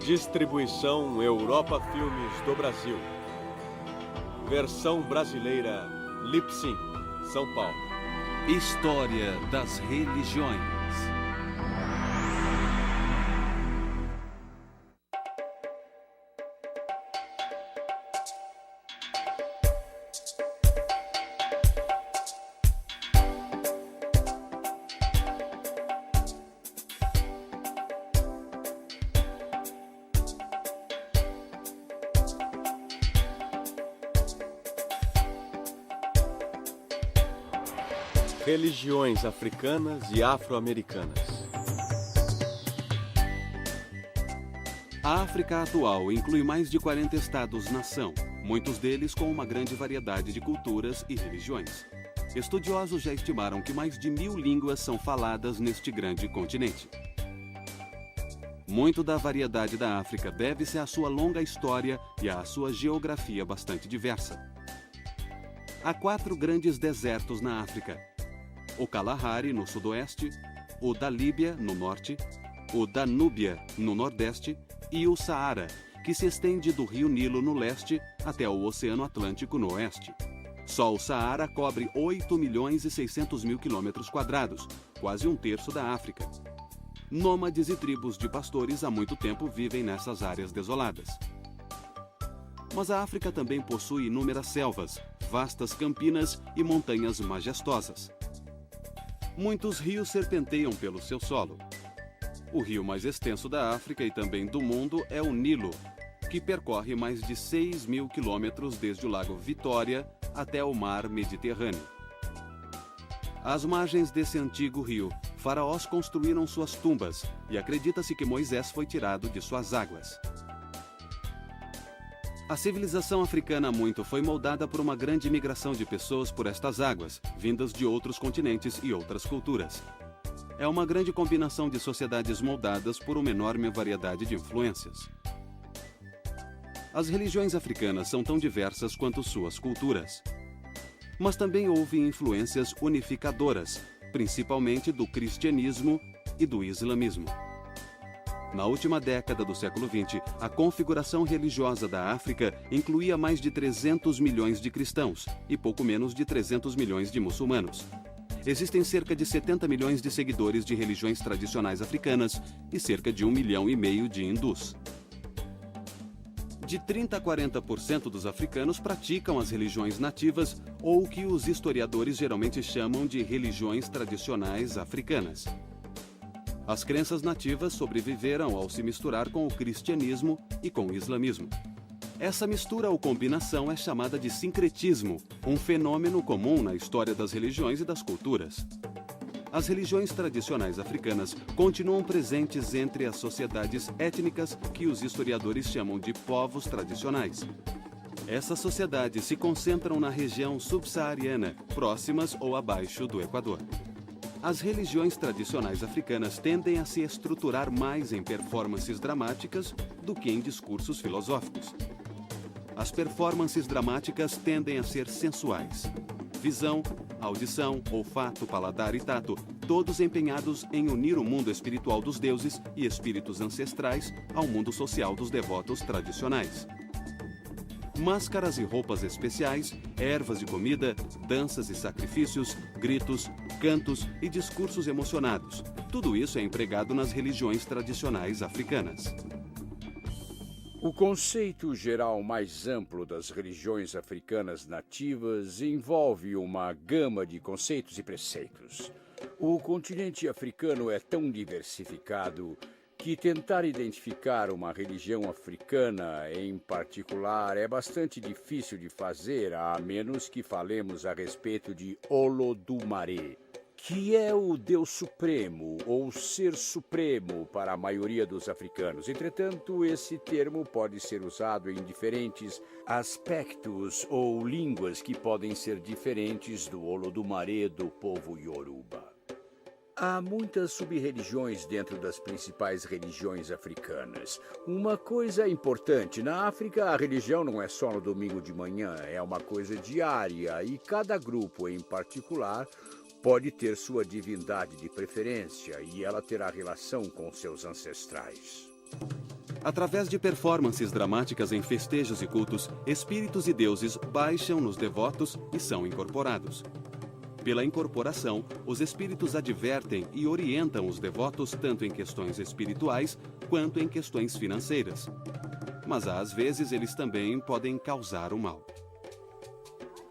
Distribuição Europa Filmes do Brasil. Versão brasileira Lipsyn, São Paulo. História das religiões. Religiões africanas e afro-americanas. A África atual inclui mais de 40 estados-nação, muitos deles com uma grande variedade de culturas e religiões. Estudiosos já estimaram que mais de 1000 línguas são faladas neste grande continente. Muito da variedade da África deve-se à sua longa história e à sua geografia bastante diversa. Há 4 grandes desertos na África: o Kalahari, no sudoeste, o da Líbia, no norte, o da Núbia, no nordeste, e o Saara, que se estende do rio Nilo, no leste, até o Oceano Atlântico, no oeste. Só o Saara cobre 8.600.000 km², quase um terço da África. Nômades e tribos de pastores há muito tempo vivem nessas áreas desoladas. Mas a África também possui inúmeras selvas, vastas campinas e montanhas majestosas. Muitos rios serpenteiam pelo seu solo. O rio mais extenso da África e também do mundo é o Nilo, que percorre mais de 6.000 quilômetros desde o Lago Vitória até o Mar Mediterrâneo. Às margens desse antigo rio, faraós construíram suas tumbas e acredita-se que Moisés foi tirado de suas águas. A civilização africana muito foi moldada por uma grande migração de pessoas por estas águas, vindas de outros continentes e outras culturas. É uma grande combinação de sociedades moldadas por uma enorme variedade de influências. As religiões africanas são tão diversas quanto suas culturas. Mas também houve influências unificadoras, principalmente do cristianismo e do islamismo. Na última década do século XX, a configuração religiosa da África incluía mais de 300 milhões de cristãos e pouco menos de 300 milhões de muçulmanos. Existem cerca de 70 milhões de seguidores de religiões tradicionais africanas e cerca de 1,5 milhão de hindus. De 30% a 40% dos africanos praticam as religiões nativas ou o que os historiadores geralmente chamam de religiões tradicionais africanas. As crenças nativas sobreviveram ao se misturar com o cristianismo e com o islamismo. Essa mistura ou combinação é chamada de sincretismo, um fenômeno comum na história das religiões e das culturas. As religiões tradicionais africanas continuam presentes entre as sociedades étnicas que os historiadores chamam de povos tradicionais. Essas sociedades se concentram na região subsaariana, próximas ou abaixo do Equador. As religiões tradicionais africanas tendem a se estruturar mais em performances dramáticas do que em discursos filosóficos. As performances dramáticas tendem a ser sensuais. Visão, audição, olfato, paladar e tato, todos empenhados em unir o mundo espiritual dos deuses e espíritos ancestrais ao mundo social dos devotos tradicionais. Máscaras e roupas especiais, ervas e comida, danças e sacrifícios, gritos, cantos e discursos emocionados. Tudo isso é empregado nas religiões tradicionais africanas. O conceito geral mais amplo das religiões africanas nativas envolve uma gama de conceitos e preceitos. O continente africano é tão diversificado que tentar identificar uma religião africana em particular é bastante difícil de fazer, a menos que falemos a respeito de Olodumare, que é o Deus Supremo ou Ser Supremo para a maioria dos africanos. Entretanto, esse termo pode ser usado em diferentes aspectos ou línguas que podem ser diferentes do Olodumare do povo Yoruba. Há muitas sub-religiões dentro das principais religiões africanas. Uma coisa importante, na África a religião não é só no domingo de manhã, é uma coisa diária e cada grupo em particular pode ter sua divindade de preferência e ela terá relação com seus ancestrais. Através de performances dramáticas em festejos e cultos, espíritos e deuses baixam nos devotos e são incorporados. Pela incorporação, os espíritos advertem e orientam os devotos tanto em questões espirituais quanto em questões financeiras. Mas às vezes eles também podem causar o mal.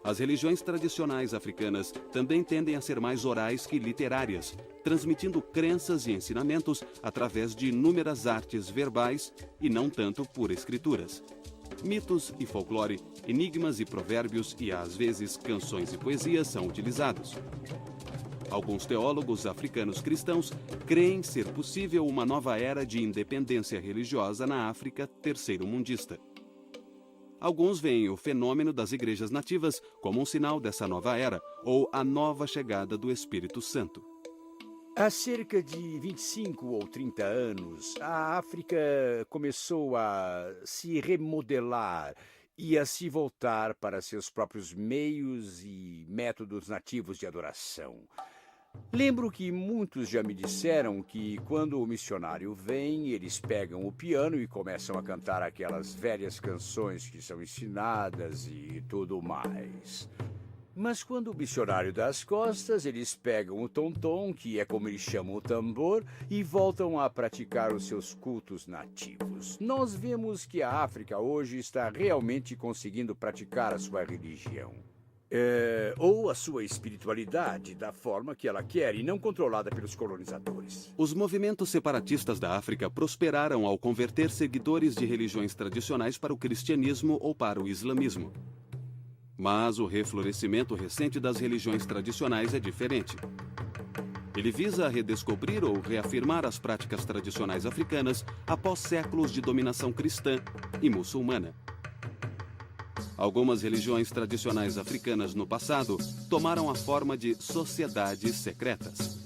As religiões tradicionais africanas também tendem a ser mais orais que literárias, transmitindo crenças e ensinamentos através de inúmeras artes verbais e não tanto por escrituras. Mitos e folclore, enigmas e provérbios e, às vezes, canções e poesias são utilizados. Alguns teólogos africanos cristãos creem ser possível uma nova era de independência religiosa na África terceiro-mundista. Alguns veem o fenômeno das igrejas nativas como um sinal dessa nova era, ou a nova chegada do Espírito Santo. Há cerca de 25 ou 30 anos, a África começou a se remodelar e a se voltar para seus próprios meios e métodos nativos de adoração. Lembro que muitos já me disseram que quando o missionário vem, eles pegam o piano e começam a cantar aquelas velhas canções que são ensinadas e tudo mais. Mas quando o missionário dá as costas, eles pegam o tom-tom, que é como eles chamam o tambor, e voltam a praticar os seus cultos nativos. Nós vemos que a África hoje está realmente conseguindo praticar a sua religião. Ou a sua espiritualidade da forma que ela quer e não controlada pelos colonizadores. Os movimentos separatistas da África prosperaram ao converter seguidores de religiões tradicionais para o cristianismo ou para o islamismo. Mas o reflorescimento recente das religiões tradicionais é diferente. Ele visa redescobrir ou reafirmar as práticas tradicionais africanas após séculos de dominação cristã e muçulmana. Algumas religiões tradicionais africanas no passado tomaram a forma de sociedades secretas.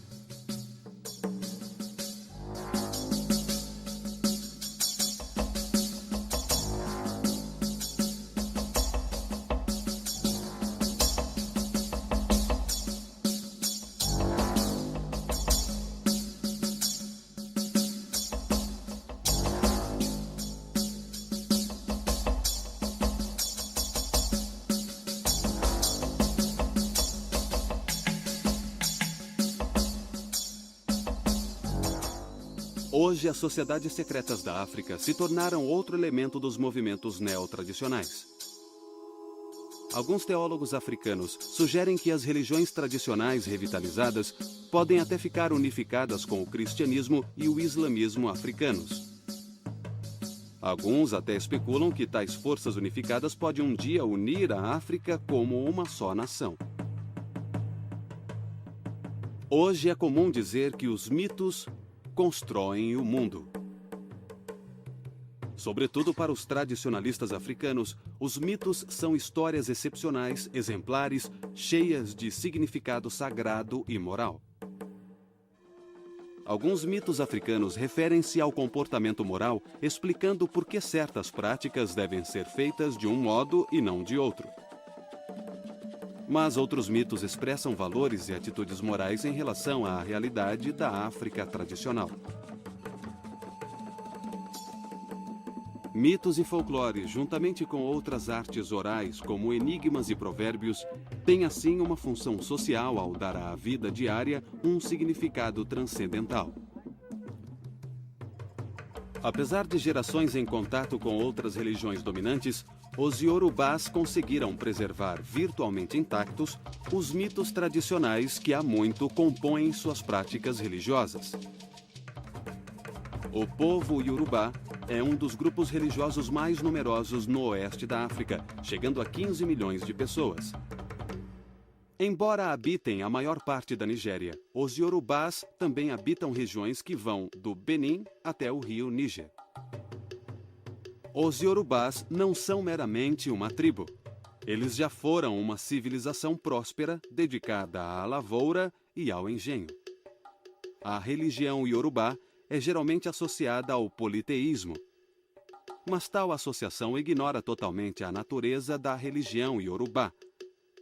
Hoje, as sociedades secretas da África se tornaram outro elemento dos movimentos neotradicionais. Alguns teólogos africanos sugerem que as religiões tradicionais revitalizadas podem até ficar unificadas com o cristianismo e o islamismo africanos. Alguns até especulam que tais forças unificadas podem um dia unir a África como uma só nação. Hoje é comum dizer que os mitos constroem o mundo. Sobretudo para os tradicionalistas africanos, os mitos são histórias excepcionais, exemplares, cheias de significado sagrado e moral. Alguns mitos africanos referem-se ao comportamento moral, explicando por que certas práticas devem ser feitas de um modo e não de outro. Mas outros mitos expressam valores e atitudes morais em relação à realidade da África tradicional. Mitos e folclore, juntamente com outras artes orais, como enigmas e provérbios, têm assim uma função social ao dar à vida diária um significado transcendental. Apesar de gerações em contato com outras religiões dominantes, os iorubás conseguiram preservar virtualmente intactos os mitos tradicionais que há muito compõem suas práticas religiosas. O povo iorubá é um dos grupos religiosos mais numerosos no oeste da África, chegando a 15 milhões de pessoas. Embora habitem a maior parte da Nigéria, os iorubás também habitam regiões que vão do Benin até o rio Níger. Os iorubás não são meramente uma tribo. Eles já foram uma civilização próspera dedicada à lavoura e ao engenho. A religião iorubá é geralmente associada ao politeísmo. Mas tal associação ignora totalmente a natureza da religião iorubá,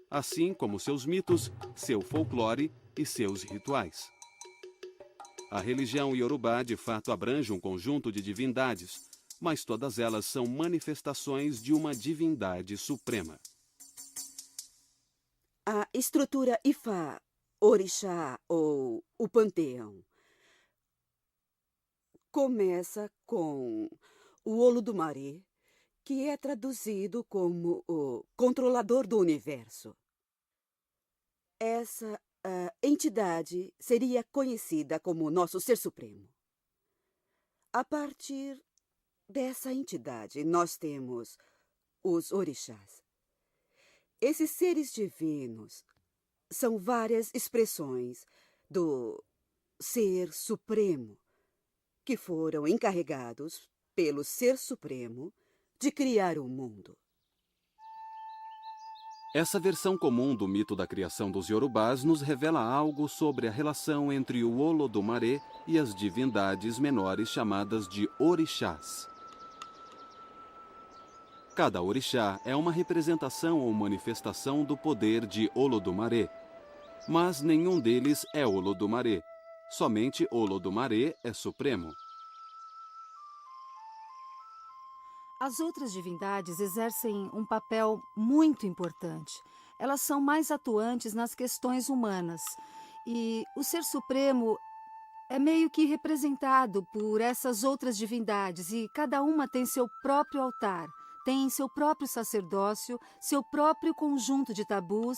assim como seus mitos, seu folclore e seus rituais. A religião iorubá de fato abrange um conjunto de divindades, mas todas elas são manifestações de uma divindade suprema. A estrutura Ifá, Orixá ou o panteão começa com o Olodumare, que é traduzido como o controlador do universo. Essa entidade seria conhecida como nosso Ser Supremo. A partir dessa entidade, nós temos os orixás. Esses seres divinos são várias expressões do Ser Supremo, que foram encarregados pelo Ser Supremo de criar o mundo. Essa versão comum do mito da criação dos Yorubás nos revela algo sobre a relação entre o Olodumare e as divindades menores chamadas de orixás. Cada orixá é uma representação ou manifestação do poder de Olodumare, mas nenhum deles é Olodumare. Somente Olodumare é supremo. As outras divindades exercem um papel muito importante. Elas são mais atuantes nas questões humanas. E o Ser Supremo é meio que representado por essas outras divindades. E cada uma tem seu próprio altar, tem seu próprio sacerdócio, seu próprio conjunto de tabus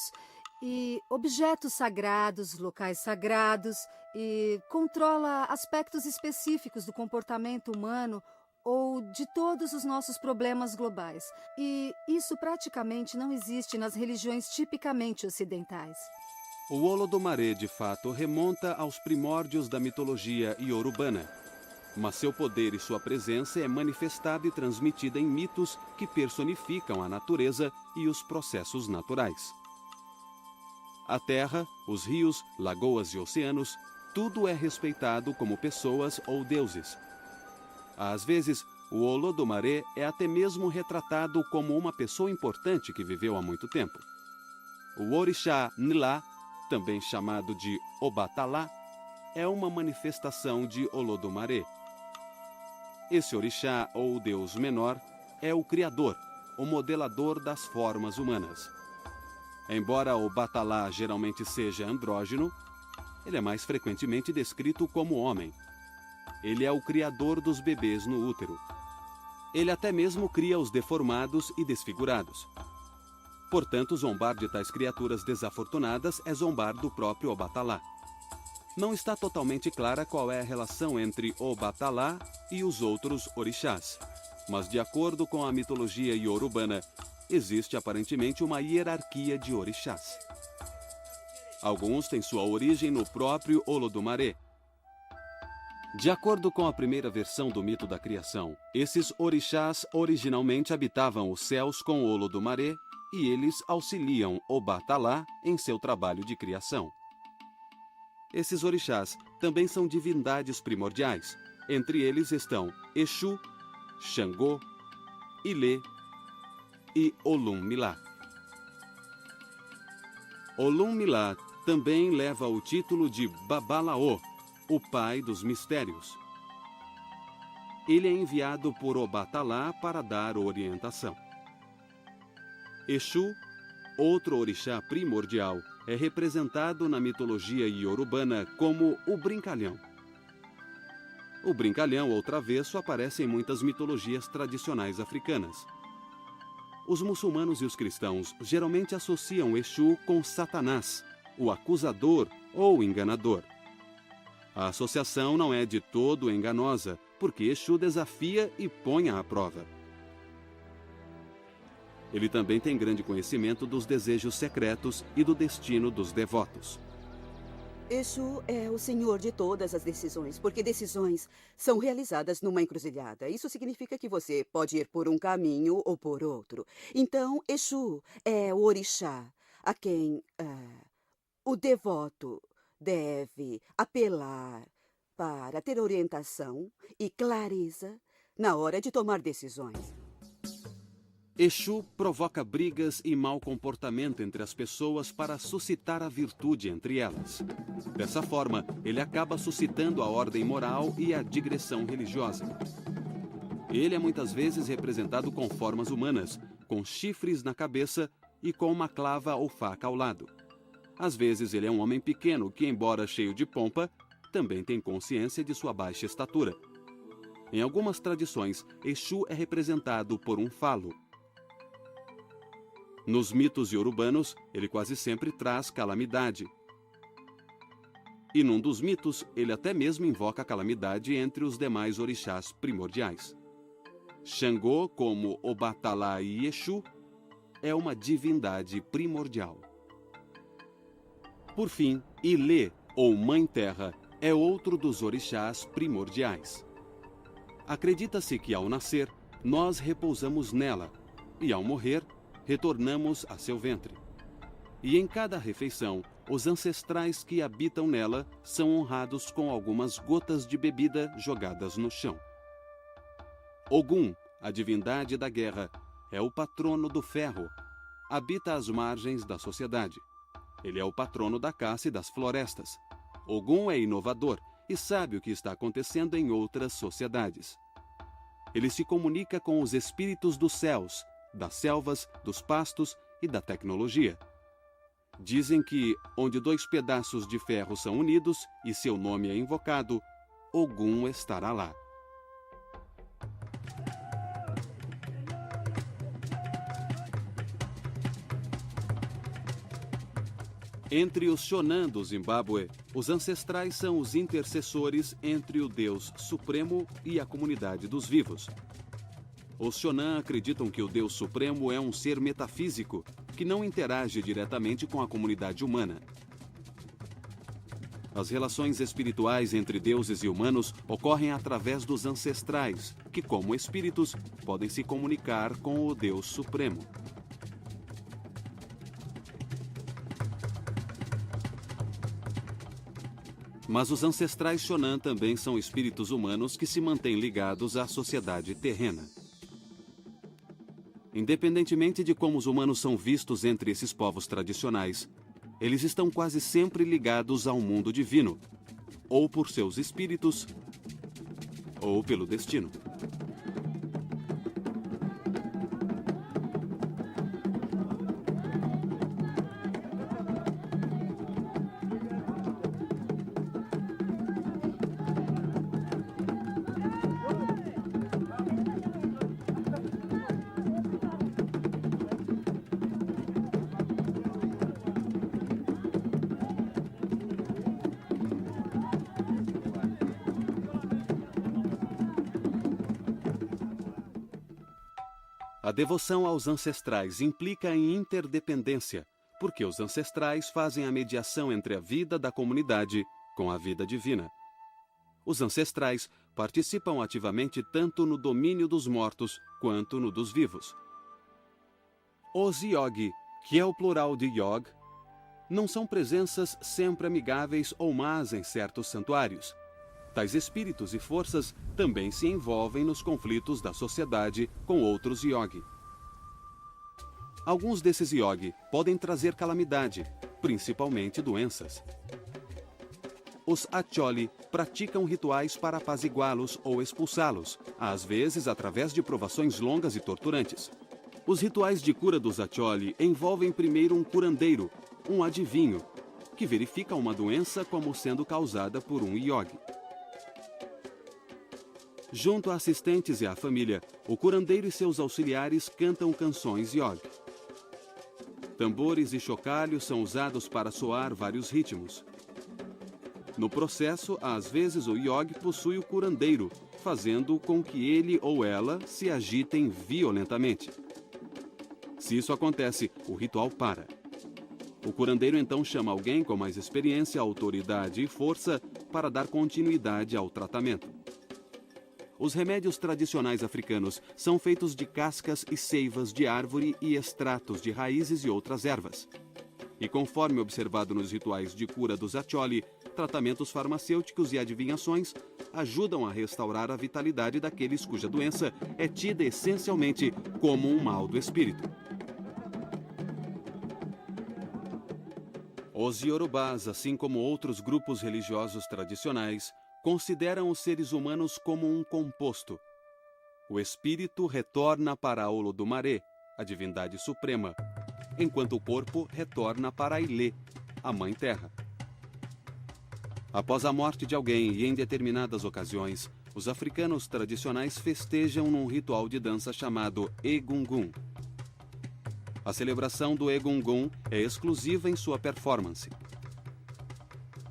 e objetos sagrados, locais sagrados, e controla aspectos específicos do comportamento humano ou de todos os nossos problemas globais. E isso praticamente não existe nas religiões tipicamente ocidentais. O Olodumare, de fato, remonta aos primórdios da mitologia iorubana, mas seu poder e sua presença é manifestada e transmitida em mitos que personificam a natureza e os processos naturais. A terra, os rios, lagoas e oceanos, tudo é respeitado como pessoas ou deuses. Às vezes, o Olodumare é até mesmo retratado como uma pessoa importante que viveu há muito tempo. O orixá Nilá, também chamado de Obatalá, é uma manifestação de Olodumare. Esse orixá, ou deus menor, é o criador, o modelador das formas humanas. Embora Obatalá geralmente seja andrógeno, ele é mais frequentemente descrito como homem. Ele é o criador dos bebês no útero. Ele até mesmo cria os deformados e desfigurados. Portanto, zombar de tais criaturas desafortunadas é zombar do próprio Obatalá. Não está totalmente clara qual é a relação entre Obatalá e os outros orixás, mas de acordo com a mitologia iorubana, existe aparentemente uma hierarquia de orixás. Alguns têm sua origem no próprio Olodumare. De acordo com a primeira versão do mito da criação, esses orixás originalmente habitavam os céus com Olodumare e eles auxiliam Obatalá em seu trabalho de criação. Esses orixás também são divindades primordiais. Entre eles estão Exu, Xangô, Ilê e Olum-Milá. Olum-Milá também leva o título de Babalaô, o pai dos mistérios. Ele é enviado por Obatalá para dar orientação. Exu, outro orixá primordial, é representado na mitologia iorubana como o brincalhão. O brincalhão ou travesso aparece em muitas mitologias tradicionais africanas. Os muçulmanos e os cristãos geralmente associam Exu com Satanás, o acusador ou enganador. A associação não é de todo enganosa, porque Exu desafia e põe à prova. Ele também tem grande conhecimento dos desejos secretos e do destino dos devotos. Exu é o senhor de todas as decisões, porque decisões são realizadas numa encruzilhada. Isso significa que você pode ir por um caminho ou por outro. Então, Exu é o orixá a quem o devoto deve apelar para ter orientação e clareza na hora de tomar decisões. Exu provoca brigas e mau comportamento entre as pessoas para suscitar a virtude entre elas. Dessa forma, ele acaba suscitando a ordem moral e a digressão religiosa. Ele é muitas vezes representado com formas humanas, com chifres na cabeça e com uma clava ou faca ao lado. Às vezes ele é um homem pequeno que, embora cheio de pompa, também tem consciência de sua baixa estatura. Em algumas tradições, Exu é representado por um falo. Nos mitos iorubanos, ele quase sempre traz calamidade. E num dos mitos, ele até mesmo invoca a calamidade entre os demais orixás primordiais. Xangô, como Obatalá e Exu, é uma divindade primordial. Por fim, Ilê, ou Mãe Terra, é outro dos orixás primordiais. Acredita-se que, ao nascer, nós repousamos nela, e, ao morrer, retornamos a seu ventre. E em cada refeição, os ancestrais que habitam nela são honrados com algumas gotas de bebida jogadas no chão. Ogum, a divindade da guerra, é o patrono do ferro. Habita às margens da sociedade. Ele é o patrono da caça e das florestas. Ogum é inovador e sabe o que está acontecendo em outras sociedades. Ele se comunica com os espíritos dos céus, das selvas, dos pastos e da tecnologia. Dizem que, onde dois pedaços de ferro são unidos e seu nome é invocado, Ogum estará lá. Entre os Shonan do Zimbábue, os ancestrais são os intercessores entre o Deus Supremo e a comunidade dos vivos. Os Shonan acreditam que o Deus Supremo é um ser metafísico que não interage diretamente com a comunidade humana. As relações espirituais entre deuses e humanos ocorrem através dos ancestrais, que, como espíritos, podem se comunicar com o Deus Supremo. Mas os ancestrais Shonan também são espíritos humanos que se mantêm ligados à sociedade terrena. Independentemente de como os humanos são vistos entre esses povos tradicionais, eles estão quase sempre ligados ao mundo divino, ou por seus espíritos, ou pelo destino. A devoção aos ancestrais implica em interdependência, porque os ancestrais fazem a mediação entre a vida da comunidade com a vida divina. Os ancestrais participam ativamente tanto no domínio dos mortos quanto no dos vivos. Os Yogi, que é o plural de Yog, não são presenças sempre amigáveis ou más em certos santuários. Tais espíritos e forças também se envolvem nos conflitos da sociedade com outros Yogi. Alguns desses Yogi podem trazer calamidade, principalmente doenças. Os Acholi praticam rituais para apaziguá-los ou expulsá-los, às vezes através de provações longas e torturantes. Os rituais de cura dos Acholi envolvem primeiro um curandeiro, um adivinho, que verifica uma doença como sendo causada por um Yogi. Junto a assistentes e à família, o curandeiro e seus auxiliares cantam canções Yog. Tambores e chocalhos são usados para soar vários ritmos. No processo, às vezes o Yog possui o curandeiro, fazendo com que ele ou ela se agitem violentamente. Se isso acontece, o ritual para. O curandeiro então chama alguém com mais experiência, autoridade e força para dar continuidade ao tratamento. Os remédios tradicionais africanos são feitos de cascas e seivas de árvore e extratos de raízes e outras ervas. E conforme observado nos rituais de cura dos Acholi, tratamentos farmacêuticos e adivinhações ajudam a restaurar a vitalidade daqueles cuja doença é tida essencialmente como um mal do espírito. Os Yorubás, assim como outros grupos religiosos tradicionais, consideram os seres humanos como um composto. O espírito retorna para Olodumare, a divindade suprema, enquanto o corpo retorna para Ilê, a Mãe Terra. Após a morte de alguém e em determinadas ocasiões, os africanos tradicionais festejam num ritual de dança chamado Egungun. A celebração do Egungun é exclusiva em sua performance.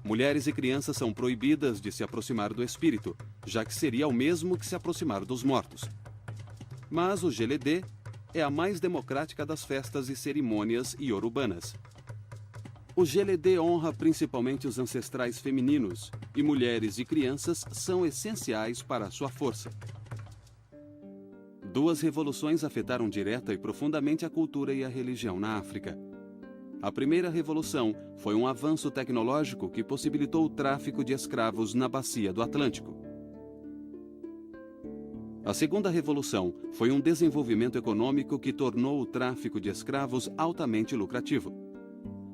Mulheres e crianças são proibidas de se aproximar do espírito, já que seria o mesmo que se aproximar dos mortos. Mas o Geledê é a mais democrática das festas e cerimônias iorubanas. O Geledê honra principalmente os ancestrais femininos, e mulheres e crianças são essenciais para a sua força. Duas revoluções afetaram direta e profundamente a cultura e a religião na África. A primeira revolução foi um avanço tecnológico que possibilitou o tráfico de escravos na bacia do Atlântico. A segunda revolução foi um desenvolvimento econômico que tornou o tráfico de escravos altamente lucrativo.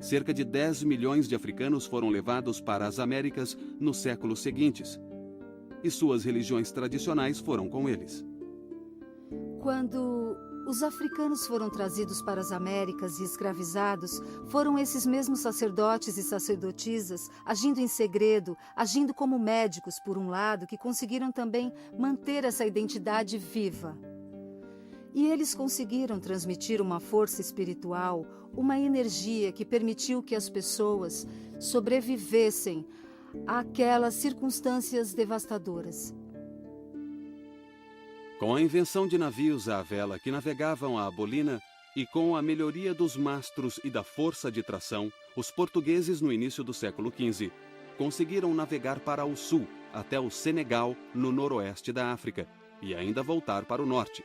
Cerca de 10 milhões de africanos foram levados para as Américas nos séculos seguintes, e suas religiões tradicionais foram com eles. Quando os africanos foram trazidos para as Américas e escravizados, foram esses mesmos sacerdotes e sacerdotisas, agindo em segredo, agindo como médicos, por um lado, que conseguiram também manter essa identidade viva. E eles conseguiram transmitir uma força espiritual, uma energia que permitiu que as pessoas sobrevivessem àquelas circunstâncias devastadoras. Com a invenção de navios à vela que navegavam a Abolina e com a melhoria dos mastros e da força de tração, os portugueses no início do século XV conseguiram navegar para o sul, até o Senegal, no noroeste da África, e ainda voltar para o norte.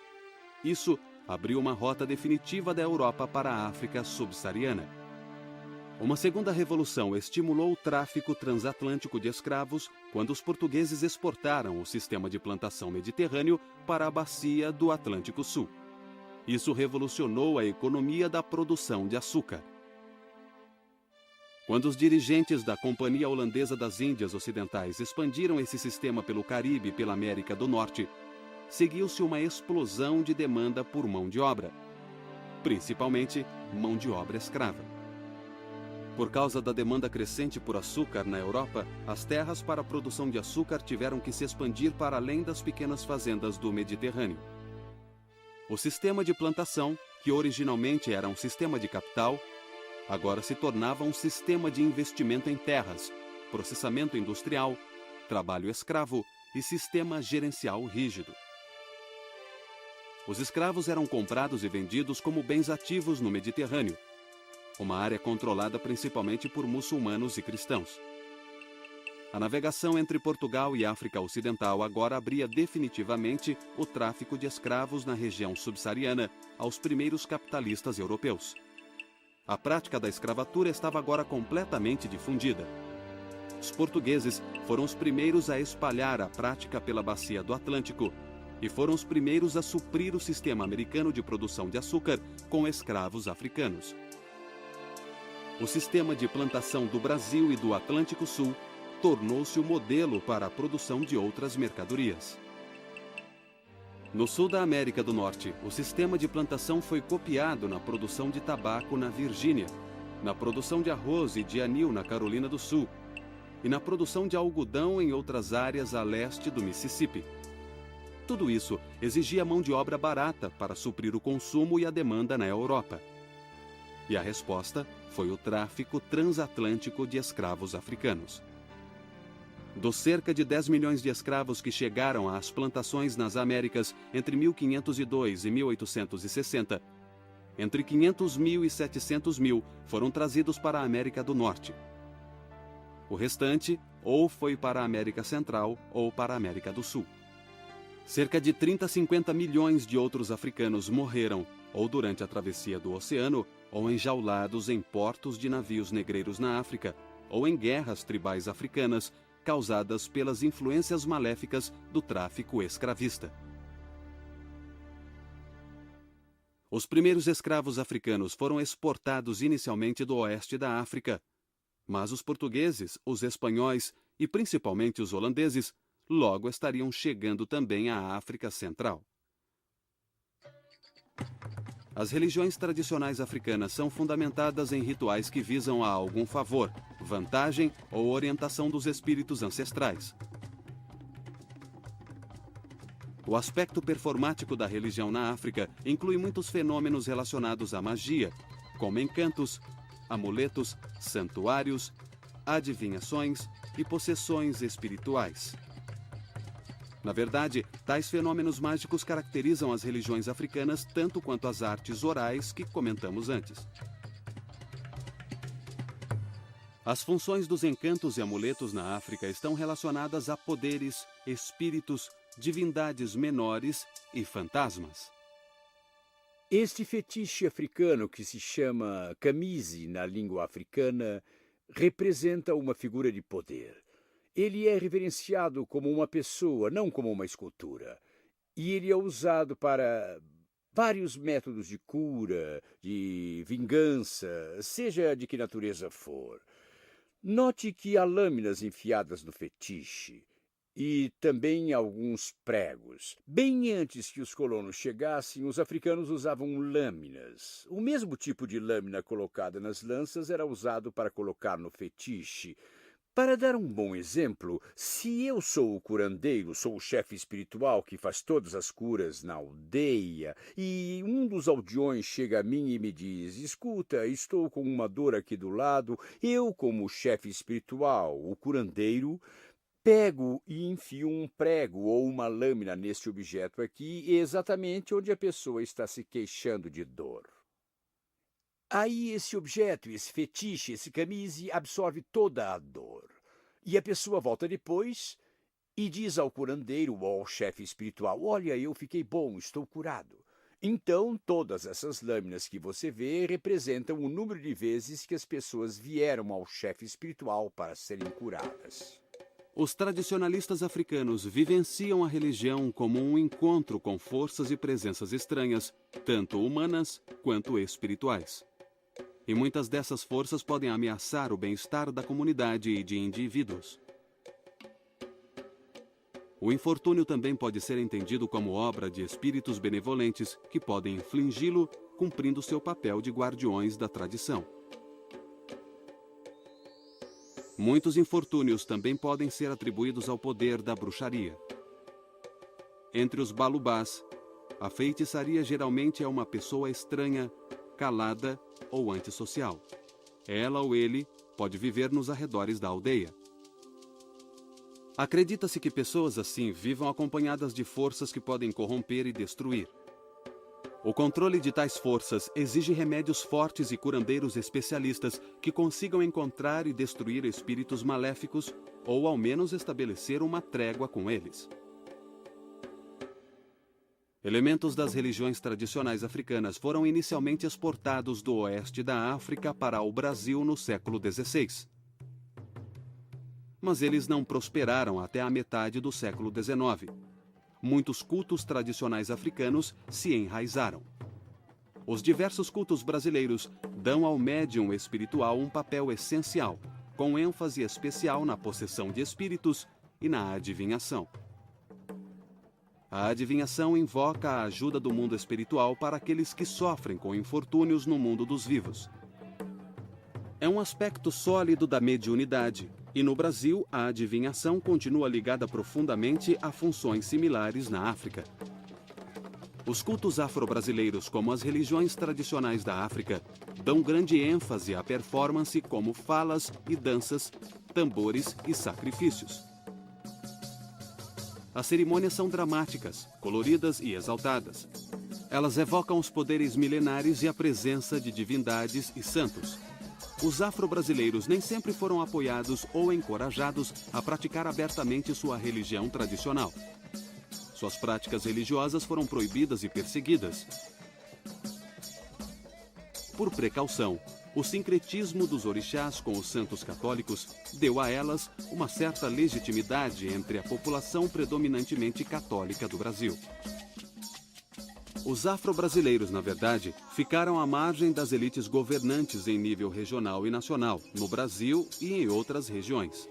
Isso abriu uma rota definitiva da Europa para a África subsaariana. Uma segunda revolução estimulou o tráfico transatlântico de escravos quando os portugueses exportaram o sistema de plantação mediterrâneo para a bacia do Atlântico Sul. Isso revolucionou a economia da produção de açúcar. Quando os dirigentes da Companhia Holandesa das Índias Ocidentais expandiram esse sistema pelo Caribe e pela América do Norte, seguiu-se uma explosão de demanda por mão de obra, principalmente mão de obra escrava. Por causa da demanda crescente por açúcar na Europa, as terras para a produção de açúcar tiveram que se expandir para além das pequenas fazendas do Mediterrâneo. O sistema de plantação, que originalmente era um sistema de capital, agora se tornava um sistema de investimento em terras, processamento industrial, trabalho escravo e sistema gerencial rígido. Os escravos eram comprados e vendidos como bens ativos no Mediterrâneo, uma área controlada principalmente por muçulmanos e cristãos. A navegação entre Portugal e África Ocidental agora abria definitivamente o tráfico de escravos na região subsaariana aos primeiros capitalistas europeus. A prática da escravatura estava agora completamente difundida. Os portugueses foram os primeiros a espalhar a prática pela bacia do Atlântico e foram os primeiros a suprir o sistema americano de produção de açúcar com escravos africanos. O sistema de plantação do Brasil e do Atlântico Sul tornou-se o modelo para a produção de outras mercadorias. No sul da América do Norte, o sistema de plantação foi copiado na produção de tabaco na Virgínia, na produção de arroz e de anil na Carolina do Sul e na produção de algodão em outras áreas a leste do Mississippi. Tudo isso exigia mão de obra barata para suprir o consumo e a demanda na Europa. E a resposta foi o tráfico transatlântico de escravos africanos. Dos cerca de 10 milhões de escravos que chegaram às plantações nas Américas entre 1502 e 1860, entre 500 mil e 700 mil foram trazidos para a América do Norte. O restante ou foi para a América Central ou para a América do Sul. Cerca de 30 a 50 milhões de outros africanos morreram ou durante a travessia do oceano ou enjaulados em portos de navios negreiros na África, ou em guerras tribais africanas causadas pelas influências maléficas do tráfico escravista. Os primeiros escravos africanos foram exportados inicialmente do oeste da África, mas os portugueses, os espanhóis e principalmente os holandeses logo estariam chegando também à África Central. As religiões tradicionais africanas são fundamentadas em rituais que visam a algum favor, vantagem ou orientação dos espíritos ancestrais. O aspecto performático da religião na África inclui muitos fenômenos relacionados à magia, como encantos, amuletos, santuários, adivinhações e possessões espirituais. Na verdade, tais fenômenos mágicos caracterizam as religiões africanas tanto quanto as artes orais que comentamos antes. As funções dos encantos e amuletos na África estão relacionadas a poderes, espíritos, divindades menores e fantasmas. Este fetiche africano, que se chama camise na língua africana, representa uma figura de poder. Ele é reverenciado como uma pessoa, não como uma escultura. E ele é usado para vários métodos de cura, de vingança, seja de que natureza for. Note que há lâminas enfiadas no fetiche e também alguns pregos. Bem antes que os colonos chegassem, os africanos usavam lâminas. O mesmo tipo de lâmina colocada nas lanças era usado para colocar no fetiche. Para dar um bom exemplo, se eu sou o curandeiro, sou o chefe espiritual que faz todas as curas na aldeia, e um dos aldeões chega a mim e me diz: escuta, estou com uma dor aqui do lado, eu, como chefe espiritual, o curandeiro, pego e enfio um prego ou uma lâmina neste objeto aqui, exatamente onde a pessoa está se queixando de dor. Aí esse objeto, esse fetiche, esse camise absorve toda a dor. E a pessoa volta depois e diz ao curandeiro ou ao chefe espiritual: olha, eu fiquei bom, estou curado. Então, todas essas lâminas que você vê representam o número de vezes que as pessoas vieram ao chefe espiritual para serem curadas. Os tradicionalistas africanos vivenciam a religião como um encontro com forças e presenças estranhas, tanto humanas quanto espirituais. E muitas dessas forças podem ameaçar o bem-estar da comunidade e de indivíduos. O infortúnio também pode ser entendido como obra de espíritos benevolentes que podem infligi-lo, cumprindo seu papel de guardiões da tradição. Muitos infortúnios também podem ser atribuídos ao poder da bruxaria. Entre os balubás, a feitiçaria geralmente é uma pessoa estranha, calada ou antissocial. Ela ou ele pode viver nos arredores da aldeia. Acredita-se que pessoas assim vivam acompanhadas de forças que podem corromper e destruir. O controle de tais forças exige remédios fortes e curandeiros especialistas que consigam encontrar e destruir espíritos maléficos ou ao menos estabelecer uma trégua com eles. Elementos das religiões tradicionais africanas foram inicialmente exportados do oeste da África para o Brasil no século XVI. Mas eles não prosperaram até a metade do século XIX. Muitos cultos tradicionais africanos se enraizaram. Os diversos cultos brasileiros dão ao médium espiritual um papel essencial, com ênfase especial na possessão de espíritos e na adivinhação. A adivinhação invoca a ajuda do mundo espiritual para aqueles que sofrem com infortúnios no mundo dos vivos. É um aspecto sólido da mediunidade, e no Brasil a adivinhação continua ligada profundamente a funções similares na África. Os cultos afro-brasileiros, como as religiões tradicionais da África, dão grande ênfase à performance como falas e danças, tambores e sacrifícios. As cerimônias são dramáticas, coloridas e exaltadas. Elas evocam os poderes milenares e a presença de divindades e santos. Os afro-brasileiros nem sempre foram apoiados ou encorajados a praticar abertamente sua religião tradicional. Suas práticas religiosas foram proibidas e perseguidas. Por precaução, o sincretismo dos orixás com os santos católicos deu a elas uma certa legitimidade entre a população predominantemente católica do Brasil. Os afro-brasileiros, na verdade, ficaram à margem das elites governantes em nível regional e nacional, no Brasil e em outras regiões.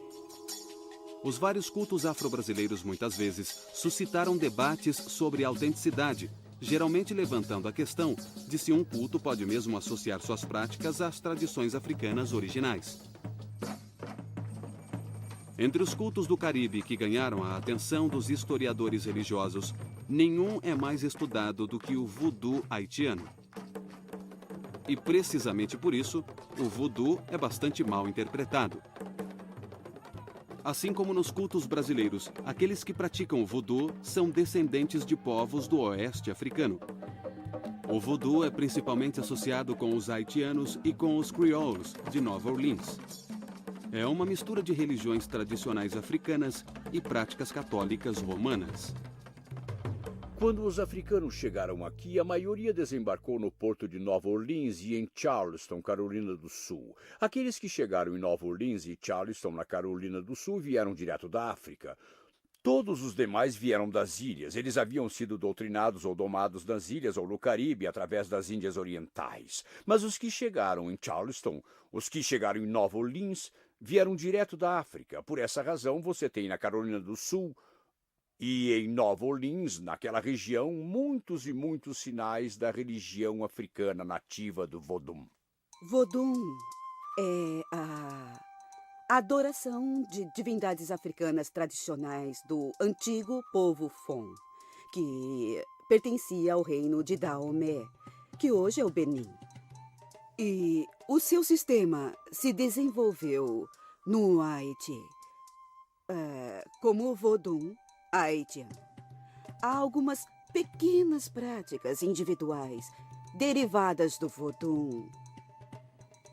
Os vários cultos afro-brasileiros muitas vezes suscitaram debates sobre a autenticidade, geralmente levantando a questão de se um culto pode mesmo associar suas práticas às tradições africanas originais. Entre os cultos do Caribe que ganharam a atenção dos historiadores religiosos, nenhum é mais estudado do que o voodoo haitiano. E precisamente por isso, o voodoo é bastante mal interpretado. Assim como nos cultos brasileiros, aqueles que praticam o voodoo são descendentes de povos do oeste africano. O voodoo é principalmente associado com os haitianos e com os crioulos de Nova Orleans. É uma mistura de religiões tradicionais africanas e práticas católicas romanas. Quando os africanos chegaram aqui, a maioria desembarcou no porto de Nova Orleans e em Charleston, Carolina do Sul. Aqueles que chegaram em Nova Orleans e Charleston, na Carolina do Sul, vieram direto da África. Todos os demais vieram das ilhas. Eles haviam sido doutrinados ou domados nas ilhas ou no Caribe através das Índias Orientais. Mas os que chegaram em Charleston, os que chegaram em Nova Orleans, vieram direto da África. Por essa razão, você tem na Carolina do Sul e em Nova Orleans, naquela região, muitos e muitos sinais da religião africana nativa do Vodum. Vodum é a adoração de divindades africanas tradicionais do antigo povo Fon, que pertencia ao reino de Daomé, que hoje é o Benin. E o seu sistema se desenvolveu no Haiti como o Vodum haitiano. Há algumas pequenas práticas individuais derivadas do Vodum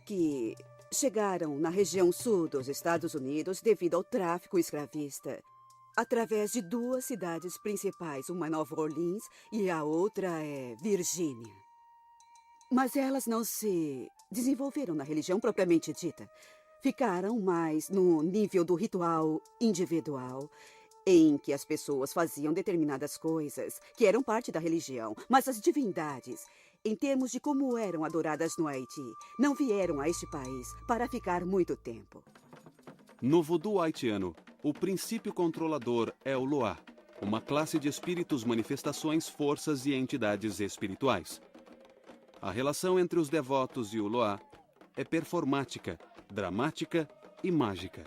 que chegaram na região sul dos Estados Unidos devido ao tráfico escravista, através de duas cidades principais, uma é Nova Orleans e a outra é Virgínia. Mas elas não se desenvolveram na religião propriamente dita. Ficaram mais no nível do ritual individual, em que as pessoas faziam determinadas coisas que eram parte da religião, mas as divindades, em termos de como eram adoradas no Haiti, não vieram a este país para ficar muito tempo. No voodoo haitiano, o princípio controlador é o Loa, uma classe de espíritos, manifestações, forças e entidades espirituais. A relação entre os devotos e o Loa é performática, dramática e mágica.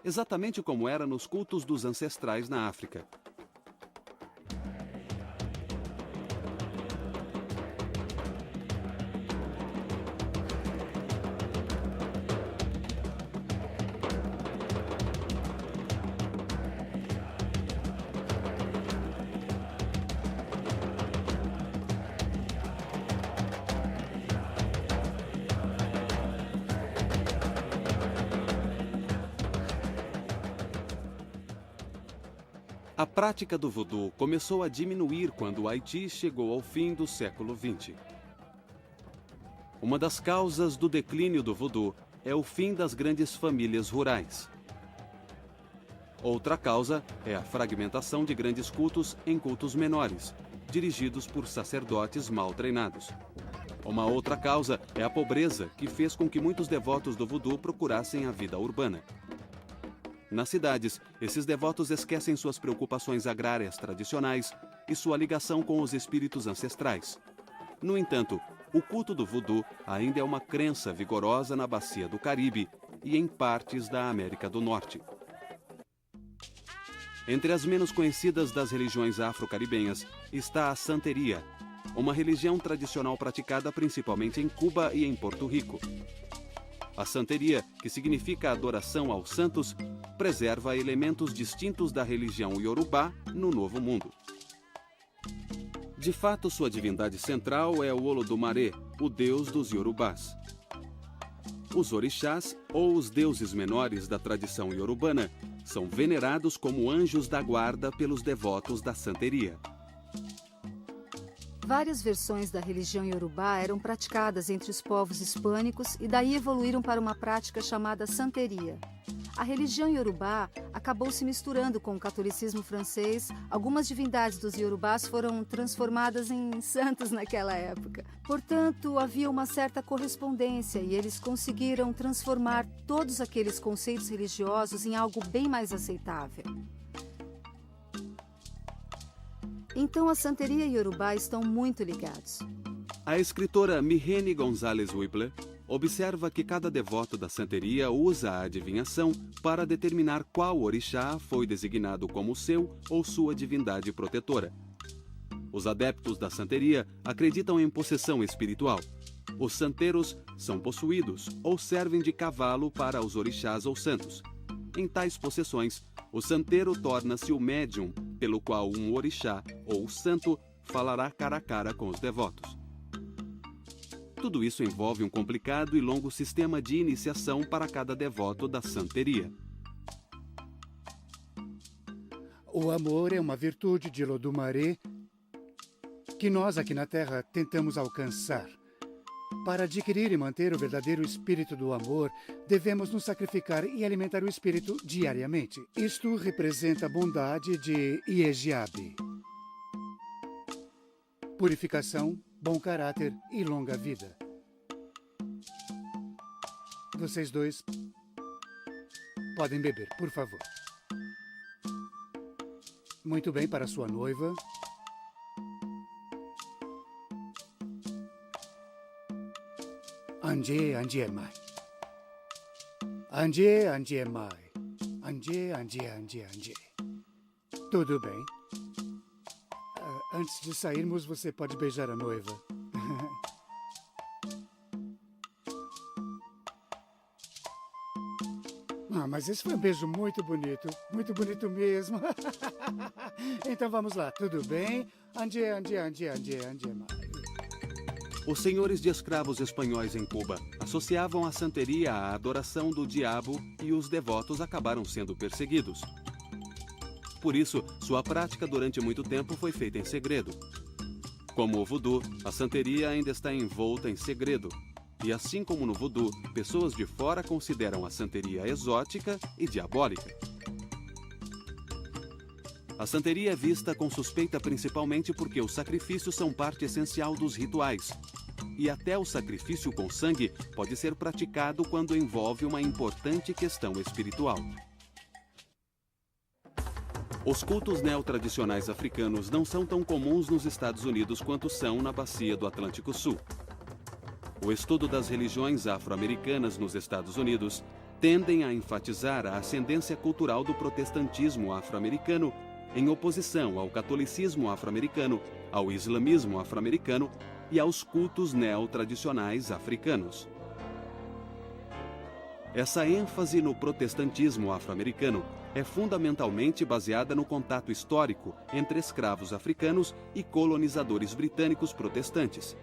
Exatamente como era nos cultos dos ancestrais na África. A prática do voodoo começou a diminuir quando o Haiti chegou ao fim do século XX. Uma das causas do declínio do voodoo é o fim das grandes famílias rurais. Outra causa é a fragmentação de grandes cultos em cultos menores, dirigidos por sacerdotes mal treinados. Uma outra causa é a pobreza, que fez com que muitos devotos do voodoo procurassem a vida urbana. Nas cidades, esses devotos esquecem suas preocupações agrárias tradicionais e sua ligação com os espíritos ancestrais. No entanto, o culto do voodoo ainda é uma crença vigorosa na bacia do Caribe e em partes da América do Norte. Entre as menos conhecidas das religiões afro-caribenhas está a santeria, uma religião tradicional praticada principalmente em Cuba e em Porto Rico. A santeria, que significa adoração aos santos, preserva elementos distintos da religião iorubá no Novo Mundo. De fato, sua divindade central é o Olodumare, o deus dos iorubás. Os orixás, ou os deuses menores da tradição iorubana, são venerados como anjos da guarda pelos devotos da santeria. Várias versões da religião iorubá eram praticadas entre os povos hispânicos e daí evoluíram para uma prática chamada santeria. A religião iorubá acabou se misturando com o catolicismo francês. Algumas divindades dos iorubás foram transformadas em santos naquela época. Portanto, havia uma certa correspondência e eles conseguiram transformar todos aqueles conceitos religiosos em algo bem mais aceitável. Então a santeria e Yorubá estão muito ligados. A escritora Mihene Gonzalez Whipler observa que cada devoto da santeria usa a adivinhação para determinar qual orixá foi designado como seu ou sua divindade protetora. Os adeptos da santeria acreditam em possessão espiritual. Os santeiros são possuídos ou servem de cavalo para os orixás ou santos. Em tais possessões, o santeiro torna-se o médium pelo qual um orixá ou santo falará cara a cara com os devotos. Tudo isso envolve um complicado e longo sistema de iniciação para cada devoto da santeria. O amor é uma virtude de Lodumaré que nós aqui na Terra tentamos alcançar. Para adquirir e manter o verdadeiro espírito do amor, devemos nos sacrificar e alimentar o espírito diariamente. Isto representa a bondade de Iejiabe. Purificação, bom caráter e longa vida. Vocês dois podem beber, por favor. Muito bem, para sua noiva. Anje, Anje Mai. Anje, Anje Mai. Anje, Anje, Anje, Anje. Tudo bem. Antes de sairmos, você pode beijar a noiva. Mas esse foi um beijo muito bonito mesmo. Então vamos lá, tudo bem? Anje, Anje, Anje, Anje, Anje Mai. Os senhores de escravos espanhóis em Cuba associavam a santeria à adoração do diabo e os devotos acabaram sendo perseguidos. Por isso, sua prática durante muito tempo foi feita em segredo. Como o voodoo, a santeria ainda está envolta em segredo. E assim como no voodoo, pessoas de fora consideram a santeria exótica e diabólica. A santeria é vista com suspeita principalmente porque os sacrifícios são parte essencial dos rituais. E até o sacrifício com sangue pode ser praticado quando envolve uma importante questão espiritual. Os cultos neotradicionais africanos não são tão comuns nos Estados Unidos quanto são na bacia do Atlântico Sul. O estudo das religiões afro-americanas nos Estados Unidos tendem a enfatizar a ascendência cultural do protestantismo afro-americano em oposição ao catolicismo afro-americano, ao islamismo afro-americano e aos cultos neotradicionais africanos. Essa ênfase no protestantismo afro-americano é fundamentalmente baseada no contato histórico entre escravos africanos e colonizadores britânicos protestantes.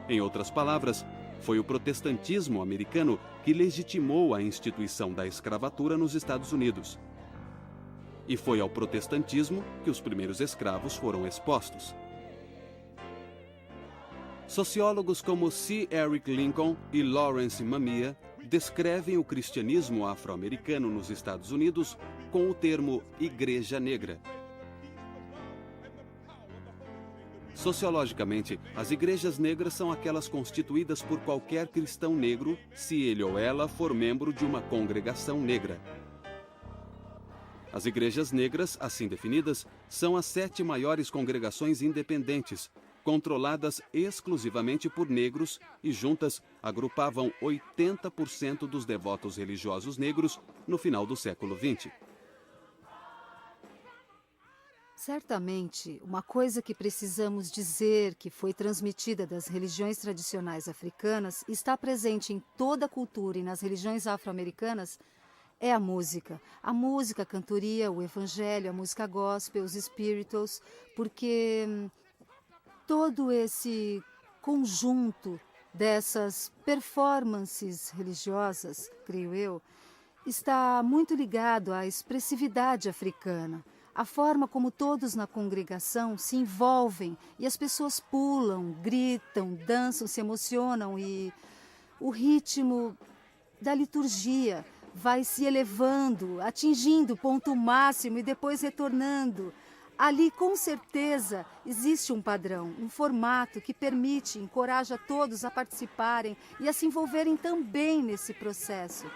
Em outras palavras, foi o protestantismo americano que legitimou a instituição da escravatura nos Estados Unidos. E foi ao protestantismo que os primeiros escravos foram expostos. Sociólogos como C. Eric Lincoln e Lawrence Mamiya descrevem o cristianismo afro-americano nos Estados Unidos com o termo Igreja Negra. Sociologicamente, as igrejas negras são aquelas constituídas por qualquer cristão negro se ele ou ela for membro de uma congregação negra. As igrejas negras, assim definidas, são as 7 maiores congregações independentes, controladas exclusivamente por negros e juntas agrupavam 80% dos devotos religiosos negros no final do século XX. Certamente, uma coisa que precisamos dizer que foi transmitida das religiões tradicionais africanas está presente em toda a cultura e nas religiões afro-americanas é a música. A música, a cantoria, o evangelho, a música gospel, os spirituals, porque todo esse conjunto dessas performances religiosas, creio eu, está muito ligado à expressividade africana. A forma como todos na congregação se envolvem e as pessoas pulam, gritam, dançam, se emocionam e o ritmo da liturgia vai se elevando, atingindo o ponto máximo e depois retornando. Ali, com certeza, existe um padrão, um formato que permite, encoraja todos a participarem e a se envolverem também nesse processo.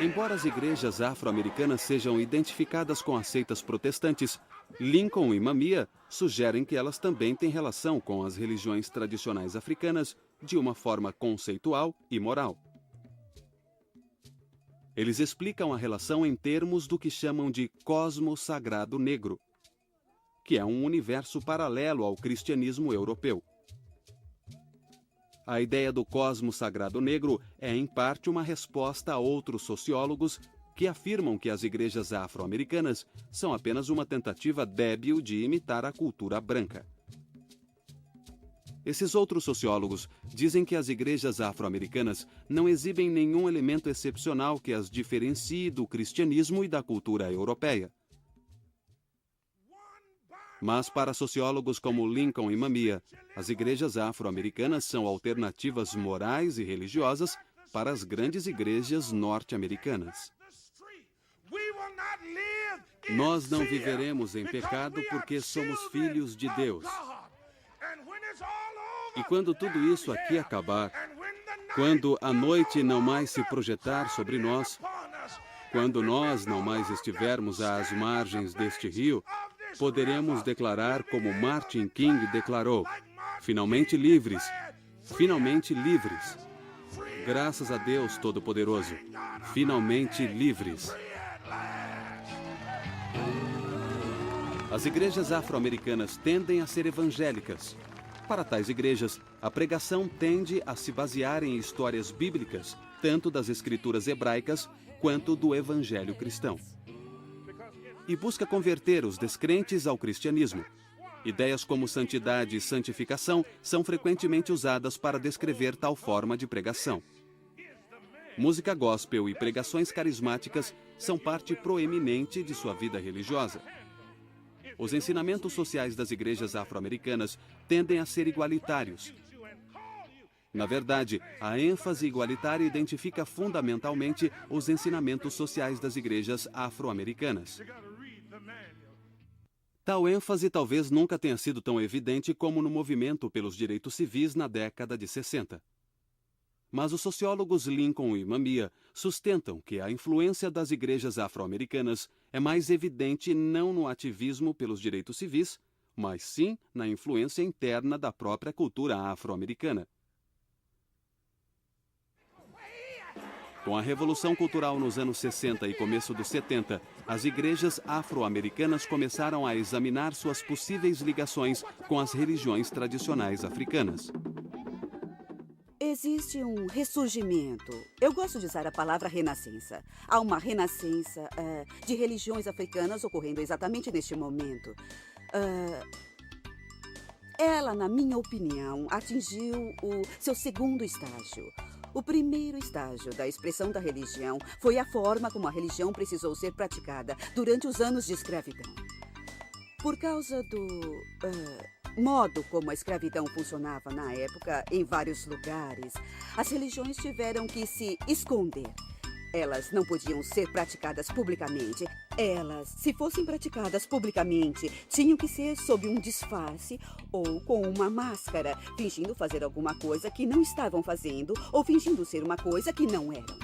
Embora as igrejas afro-americanas sejam identificadas com as seitas protestantes, Lincoln e Mamiya sugerem que elas também têm relação com as religiões tradicionais africanas de uma forma conceitual e moral. Eles explicam a relação em termos do que chamam de cosmos sagrado negro, que é um universo paralelo ao cristianismo europeu. A ideia do cosmos sagrado negro é, em parte, uma resposta a outros sociólogos que afirmam que as igrejas afro-americanas são apenas uma tentativa débil de imitar a cultura branca. Esses outros sociólogos dizem que as igrejas afro-americanas não exibem nenhum elemento excepcional que as diferencie do cristianismo e da cultura europeia. Mas para sociólogos como Lincoln e Mamiya, as igrejas afro-americanas são alternativas morais e religiosas para as grandes igrejas norte-americanas. Nós não viveremos em pecado porque somos filhos de Deus. E quando tudo isso aqui acabar, quando a noite não mais se projetar sobre nós, quando nós não mais estivermos às margens deste rio, poderemos declarar como Martin King declarou: finalmente livres, finalmente livres. Graças a Deus Todo-Poderoso, finalmente livres. As igrejas afro-americanas tendem a ser evangélicas. Para tais igrejas, a pregação tende a se basear em histórias bíblicas, tanto das escrituras hebraicas quanto do evangelho cristão. E busca converter os descrentes ao cristianismo. Ideias como santidade e santificação são frequentemente usadas para descrever tal forma de pregação. Música gospel e pregações carismáticas são parte proeminente de sua vida religiosa. Os ensinamentos sociais das igrejas afro-americanas tendem a ser igualitários. Na verdade, a ênfase igualitária identifica fundamentalmente os ensinamentos sociais das igrejas afro-americanas. Tal ênfase talvez nunca tenha sido tão evidente como no movimento pelos direitos civis na década de 60. Mas os sociólogos Lincoln e Mamiya sustentam que a influência das igrejas afro-americanas é mais evidente não no ativismo pelos direitos civis, mas sim na influência interna da própria cultura afro-americana. Com a Revolução Cultural nos anos 60 e começo dos 70, as igrejas afro-americanas começaram a examinar suas possíveis ligações com as religiões tradicionais africanas. Existe um ressurgimento. Eu gosto de usar a palavra renascença. Há uma renascença de religiões africanas ocorrendo exatamente neste momento. Ela, na minha opinião, atingiu o seu segundo estágio. O primeiro estágio da expressão da religião foi a forma como a religião precisou ser praticada durante os anos de escravidão. Por causa do modo como a escravidão funcionava na época em vários lugares, as religiões tiveram que se esconder. Elas não podiam ser praticadas publicamente. Elas, se fossem praticadas publicamente, tinham que ser sob um disfarce ou com uma máscara, fingindo fazer alguma coisa que não estavam fazendo ou fingindo ser uma coisa que não eram.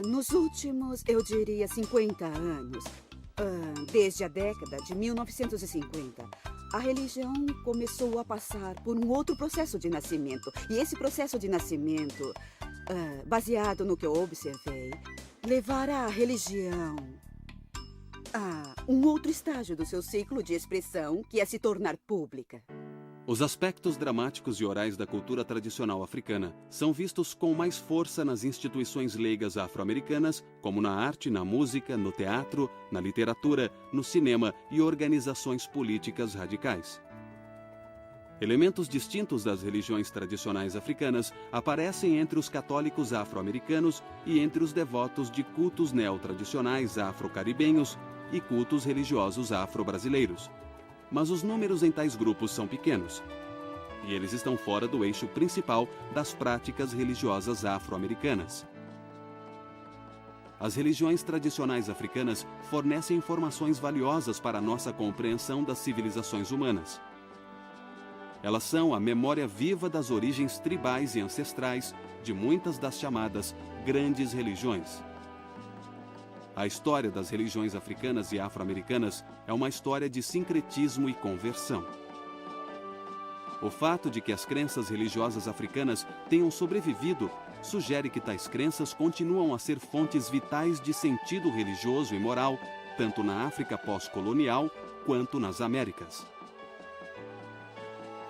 Nos últimos, eu diria, 50 anos, desde a década de 1950, a religião começou a passar por um outro processo de nascimento. E esse processo de nascimento, baseado no que eu observei, levará a religião a um outro estágio do seu ciclo de expressão, que é se tornar pública. Os aspectos dramáticos e orais da cultura tradicional africana são vistos com mais força nas instituições leigas afro-americanas, como na arte, na música, no teatro, na literatura, no cinema e organizações políticas radicais. Elementos distintos das religiões tradicionais africanas aparecem entre os católicos afro-americanos e entre os devotos de cultos neotradicionais afro-caribenhos e cultos religiosos afro-brasileiros. Mas os números em tais grupos são pequenos, e eles estão fora do eixo principal das práticas religiosas afro-americanas. As religiões tradicionais africanas fornecem informações valiosas para a nossa compreensão das civilizações humanas. Elas são a memória viva das origens tribais e ancestrais de muitas das chamadas grandes religiões. A história das religiões africanas e afro-americanas é uma história de sincretismo e conversão. O fato de que as crenças religiosas africanas tenham sobrevivido sugere que tais crenças continuam a ser fontes vitais de sentido religioso e moral, tanto na África pós-colonial quanto nas Américas.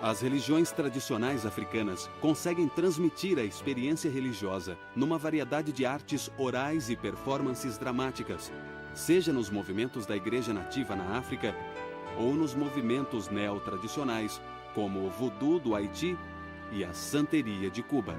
As religiões tradicionais africanas conseguem transmitir a experiência religiosa numa variedade de artes orais e performances dramáticas, seja nos movimentos da Igreja Nativa na África ou nos movimentos neotradicionais, como o Voodoo do Haiti e a Santeria de Cuba.